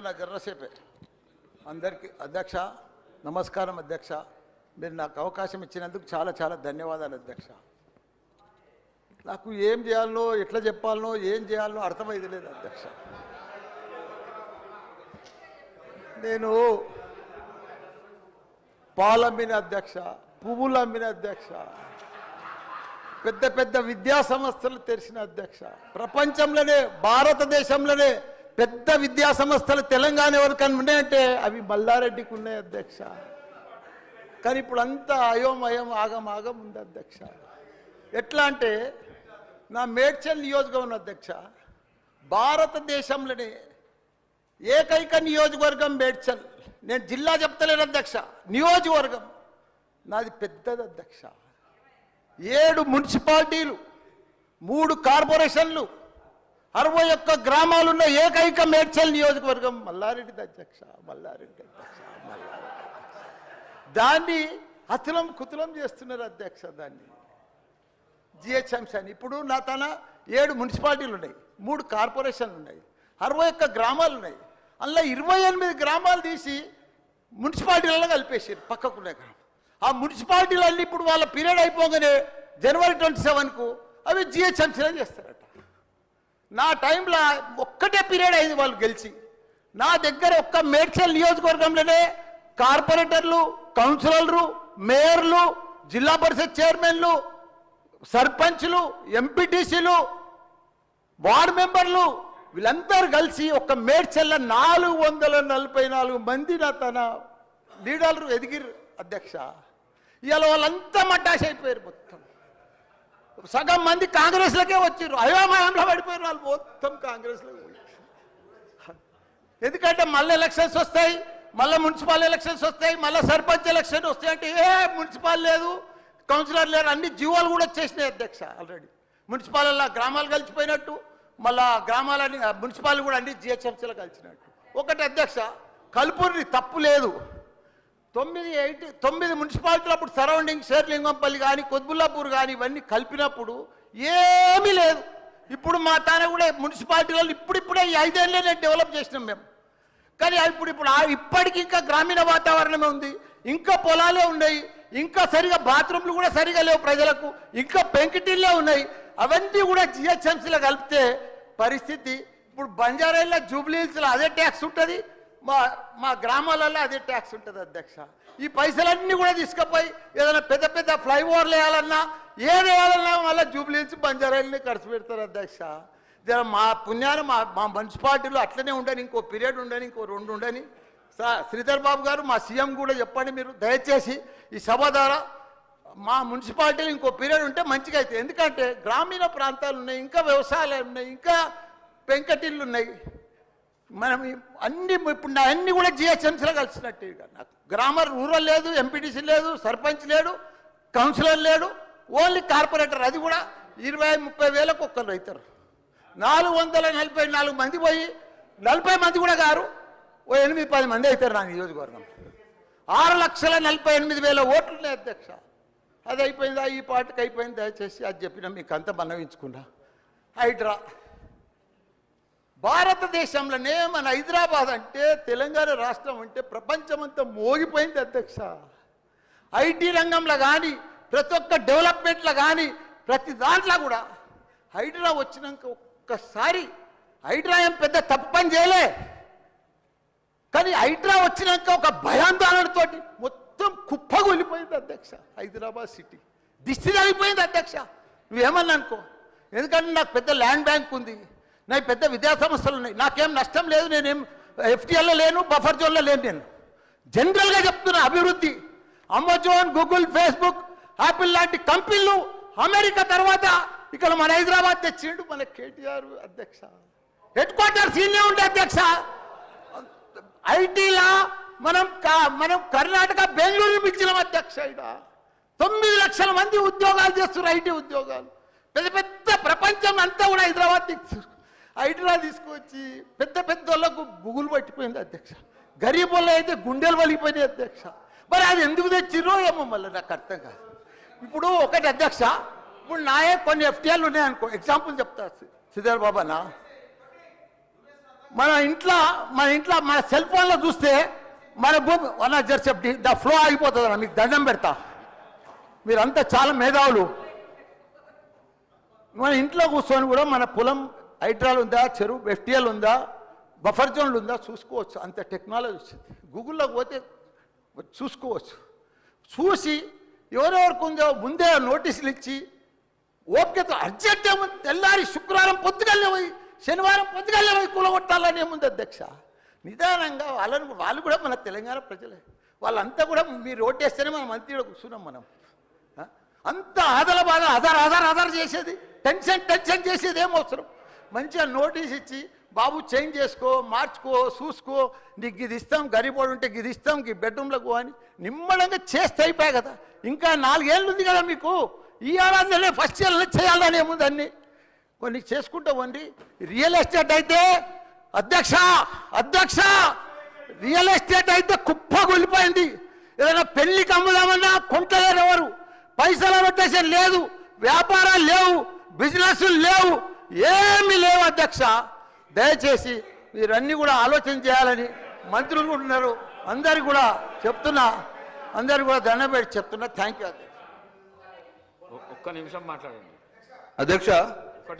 నా గర్రసేపే అందరికీ అధ్యక్ష నమస్కారం అధ్యక్ష మీరు నాకు అవకాశం ఇచ్చినందుకు చాలా చాలా ధన్యవాదాలు అధ్యక్ష నాకు ఏం చేయాలనో ఎట్లా చెప్పాలనో ఏం చేయాలనో అర్థమైంది లేదు అధ్యక్ష నేను పాలమ్మిన అధ్యక్ష పువ్వులు అమ్మిన అధ్యక్ష పెద్ద పెద్ద విద్యా సంస్థలు తెరిచిన అధ్యక్ష ప్రపంచంలోనే భారతదేశంలోనే పెద్ద విద్యా సంస్థలు తెలంగాణ ఎవరికన్నా ఉన్నాయంటే అవి మల్లారెడ్డికి ఉన్నాయి అధ్యక్ష కానీ ఇప్పుడు అంతా అయోమయం ఆగం ఉంది అధ్యక్ష ఎట్లా అంటే నా మేడ్చల్ నియోజకవర్గం అధ్యక్ష భారతదేశంలోనే ఏకైక నియోజకవర్గం మేడ్చల్ నేను జిల్లా చెప్తలేను అధ్యక్ష నియోజకవర్గం నాది పెద్దది అధ్యక్ష 7 మున్సిపాలిటీలు 3 కార్పొరేషన్లు 61 గ్రామాలున్న ఏకైక మేడ్చల్ నియోజకవర్గం మల్లారెడ్డి అధ్యక్ష మల్లారెడ్డి దాన్ని అతులం కుతులం చేస్తున్నారు అధ్యక్ష దాన్ని జిహెచ్ఎంసీ అని ఇప్పుడు నా తన 7 మున్సిపాలిటీలు ఉన్నాయి 3 కార్పొరేషన్లు ఉన్నాయి 61 గ్రామాలు ఉన్నాయి అందులో 28 గ్రామాలు తీసి మున్సిపాలిటీలలో కలిపేసారు పక్కకునే గ్రామం ఆ మున్సిపాలిటీలన్నీ ఇప్పుడు వాళ్ళ పీరియడ్ అయిపోగానే జనవరి 27కు అవి జిహెచ్ఎంసీలో చేస్తారట నా టైంలో ఒక్కటే పీరియడ్ అయింది వాళ్ళు గెలిచి నా దగ్గర ఒక్క మేడ్చల్ నియోజకవర్గంలోనే కార్పొరేటర్లు కౌన్సిలర్లు మేయర్లు జిల్లా పరిషత్ చైర్మన్లు సర్పంచ్లు ఎంపీటీసీలు వార్డు మెంబర్లు వీళ్ళందరూ కలిసి ఒక మేడ్చల్ల 444 మంది నా తన లీడర్లు ఎదిగిరు అధ్యక్ష ఇవాళ వాళ్ళంతా మడ్డాష్ అయిపోయారు మొత్తం సగం మంది కాంగ్రెస్లకే వచ్చారు అయోమయంలో పడిపోయారు వాళ్ళు మొత్తం కాంగ్రెస్లో ఎందుకంటే మళ్ళీ ఎలక్షన్స్ వస్తాయి మళ్ళీ మున్సిపల్ ఎలక్షన్స్ వస్తాయి మళ్ళీ సర్పంచ్ ఎలక్షన్ వస్తాయి అంటే ఏ మున్సిపల్ లేదు కౌన్సిలర్ లేరు అన్ని జీవోలు కూడా వచ్చేసినాయి అధ్యక్ష ఆల్రెడీ మున్సిపాలలో గ్రామాలు కలిసిపోయినట్టు మళ్ళా గ్రామాలని మున్సిపాలిటీ కూడా అన్ని జిహెచ్ఎంసీలో కలిసినట్టు ఒకటి అధ్యక్ష కల్పూర్ని తప్పు లేదు 9 మున్సిపాలిటీలు అప్పుడు సరౌండింగ్ షేర్లింగంపల్లి కానీ కొద్బుల్లాపూర్ కానీ ఇవన్నీ కలిపినప్పుడు ఏమీ లేదు ఇప్పుడు మా తాన కూడా మున్సిపాలిటీలలో ఇప్పుడిప్పుడే ఈ 5 ఏళ్ళనే డెవలప్ చేసినాం మేము కానీ ఇప్పుడు ఇప్పటికి ఇంకా గ్రామీణ వాతావరణమే ఉంది ఇంకా పొలాలే ఉన్నాయి ఇంకా సరిగా బాత్రూమ్లు కూడా సరిగా లేవు ప్రజలకు ఇంకా పెంకిటిల్లే ఉన్నాయి అవన్నీ కూడా జిహెచ్ఎంసీలో కలిపితే పరిస్థితి ఇప్పుడు బంజారాయిల్లో జూబ్లీహిల్స్లో అదే ట్యాక్స్ ఉంటుంది మా గ్రామాలలో అదే ట్యాక్స్ ఉంటుంది అధ్యక్ష ఈ పైసలన్నీ కూడా తీసుకుపోయి ఏదైనా పెద్ద పెద్ద ఫ్లైఓవర్లు వేయాలన్నా ఏది వేయాలన్నా మళ్ళీ జూబ్లీహిల్స్ బంజారాయిల్ని ఖర్చు పెడతారు అధ్యక్ష మా పుణ్యాన్ని మా మున్సిపాలిటీలో అట్లనే ఉండని ఇంకో పీరియడ్ ఉండని ఇంకో 2 ఉండని శ్రీధర్ బాబు గారు మా సీఎం కూడా చెప్పండి మీరు దయచేసి ఈ సభ ద్వారా మా మున్సిపాలిటీలు ఇంకో పీరియడ్ ఉంటే మంచిగా అవుతుంది ఎందుకంటే గ్రామీణ ప్రాంతాలు ఉన్నాయి ఇంకా వ్యవసాయాలు ఉన్నాయి ఇంకా పెంకటిళ్ళు ఉన్నాయి మనం అన్ని ఇప్పుడు నా అన్ని కూడా జిహెచ్ఎంసీలో కలిసినట్టు నాకు రూరల్ లేదు ఎంపీటీసీ లేదు సర్పంచ్ లేడు కౌన్సిలర్ లేడు ఓన్లీ కార్పొరేటర్ అది కూడా 20-30 వేలకు ఒక్కరు అవుతారు 444 మంది పోయి 40 మంది కూడా గారు ఓ 8-10 మంది అవుతారు నా నియోజకవర్గం 6,48,000 ఓట్లు ఉన్నాయి అధ్యక్ష అది అయిపోయిందా ఈ పార్టీకి అయిపోయింది దయచేసి అది చెప్పినా మీకు అంత మనవించుకున్నా హైడ్రా భారతదేశంలోనే మన హైదరాబాద్ అంటే తెలంగాణ రాష్ట్రం అంటే ప్రపంచమంతా మోగిపోయింది అధ్యక్ష ఐటీ రంగంలో కానీ ప్రతి ఒక్క డెవలప్మెంట్లో కానీ ప్రతి దాంట్లో కూడా హైడ్రా వచ్చినాక ఒక్కసారి హైడ్రా ఏం పెద్ద తప్పు పని చేయలే కానీ హైడ్రా వచ్చినాక ఒక భయాందోళనతో మొత్తం కుప్పగొలిపోయింది అధ్యక్ష హైదరాబాద్ సిటీ దిష్టి తగిలిపోయింది అధ్యక్ష నువ్వేమన్నా అనుకో ఎందుకంటే నాకు పెద్ద ల్యాండ్ బ్యాంక్ ఉంది నాకు పెద్ద విద్యా సంస్థలు ఉన్నాయి నాకేం నష్టం లేదు నేనేం ఎఫ్టీఎల్లో లేను బఫర్ జోన్లో లేను నేను జనరల్గా చెప్తున్నా అభివృద్ధి అమెజాన్ గూగుల్ ఫేస్బుక్ యాపిల్ లాంటి కంపెనీలు అమెరికా తర్వాత ఇక్కడ మన హైదరాబాద్ తెచ్చిండు మన కేటీఆర్ అధ్యక్ష హెడ్ క్వార్టర్స్ ఈయనే ఉండే అధ్యక్ష ఐటీలా మనం కర్ణాటక బెంగళూరు మించిన అధ్యక్ష ఇక్కడ 9 లక్షల మంది ఉద్యోగాలు చేస్తున్నారు ఐటీ ఉద్యోగాలు పెద్ద పెద్ద ప్రపంచం అంతా కూడా హైదరాబాద్ హైడ్రా తీసుకొచ్చి పెద్ద పెద్ద వాళ్ళకు బుగులు పట్టిపోయింది అధ్యక్ష గరీబ్ వాళ్ళు అయితే గుండెలు వలిగిపోయినాయి అధ్యక్ష మరి అది ఎందుకు తెచ్చిర్రో ఏమో మళ్ళీ నాకు అర్థం కాదు ఇప్పుడు ఒకటి అధ్యక్ష ఇప్పుడు నాయే కొన్ని ఎఫ్టీఎల్ ఉన్నాయనుకో ఎగ్జాంపుల్ చెప్తా శ్రీధర్ బాబానా మన ఇంట్లో మన సెల్ ఫోన్లో చూస్తే మన భూమి వన్ జర్సెప్టి ద ఫ్లో ఆగిపోతుంది అన్న, మీకు దండం పెడతా. మీరంతా చాలా మేధావులు. మన ఇంట్లో కూర్చొని కూడా మన పొలం హైడ్రాల్ ఉందా, చెరువు ఎఫ్టీఎల్ ఉందా, బఫర్ జోన్లు ఉందా చూసుకోవచ్చు. అంత టెక్నాలజీ వచ్చింది. గూగుల్లోకి పోతే చూసుకోవచ్చు. చూసి ఎవరెవరికి ఉందో ముందే నోటీసులు ఇచ్చి ఓపికతో అర్జెంట్ ఏముంది, తెల్లారి శుక్రవారం పొద్దుగల్లే పోయి శనివారం పొద్దుగల్లే పోయి కూలగొట్టాలని ఏముంది అధ్యక్ష. నిదానంగా వాళ్ళు కూడా మన తెలంగాణ ప్రజలే. వాళ్ళంతా కూడా మీరు ఓటేస్తేనే మనం మంత్రిలో కూర్చున్నాం. మనం అంత ఆదల బాధ ఆధార్ చేసేది, టెన్షన్ చేసేది ఏం అవసరం. మంచిగా నోటీస్ ఇచ్చి బాబు చేంజ్ చేసుకో, మార్చుకో, చూసుకో, నీకు ఇది ఇస్తాం, గరీబోడు ఉంటే ఇది ఇస్తాం, ఈ బెడ్రూమ్లకు అని నిమ్మడంగా చేస్తే అయిపోయాయి కదా. ఇంకా 4 ఏళ్ళు ఉంది కదా మీకు. ఈ ఏడాదిలోనే ఫస్ట్ ఇయర్లో చేయాలని ఏముంది అన్ని కొన్ని చేసుకుంటా ఉండి. రియల్ ఎస్టేట్ అయితే అధ్యక్ష రియల్ ఎస్టేట్ అయితే కుప్పగొల్లిపోయింది. ఏదైనా పెళ్లికి అమ్ముదామన్నా కొంటలేరు ఎవరు. పైసల రొటేషన్ లేదు, వ్యాపారాలు లేవు, బిజినెస్ లేవు, ఏమీ లేవు అధ్యక్ష. దయచేసి మీరన్నీ కూడా ఆలోచన చేయాలని మంత్రులు కూడా ఉన్నారు. అందరికి కూడా చెప్తున్నా, అందరికి కూడా దండం పెట్టి చెప్తున్నా. థ్యాంక్ యూ అధ్యక్ష. ఒక్క నిమిషం మాట్లాడండి అధ్యక్ష.